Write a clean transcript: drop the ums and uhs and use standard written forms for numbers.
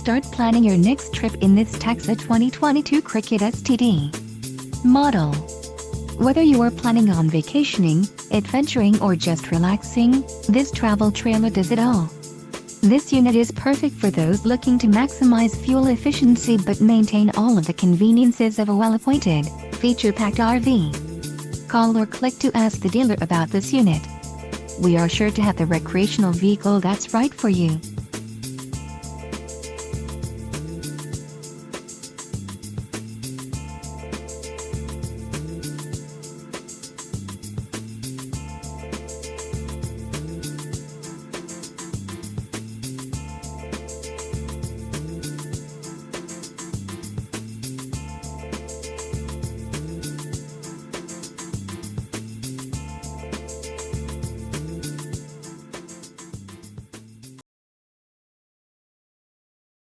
start planning your next trip in this Taxa 2022 Cricket STD model. Whether you are planning on vacationing, adventuring or just relaxing, this travel trailer does it all. This unit is perfect for those looking to maximize fuel efficiency but maintain all of the conveniences of a well-appointed, feature-packed RV. Call or click to ask the dealer about this unit. We are sure to have the recreational vehicle that's right for you.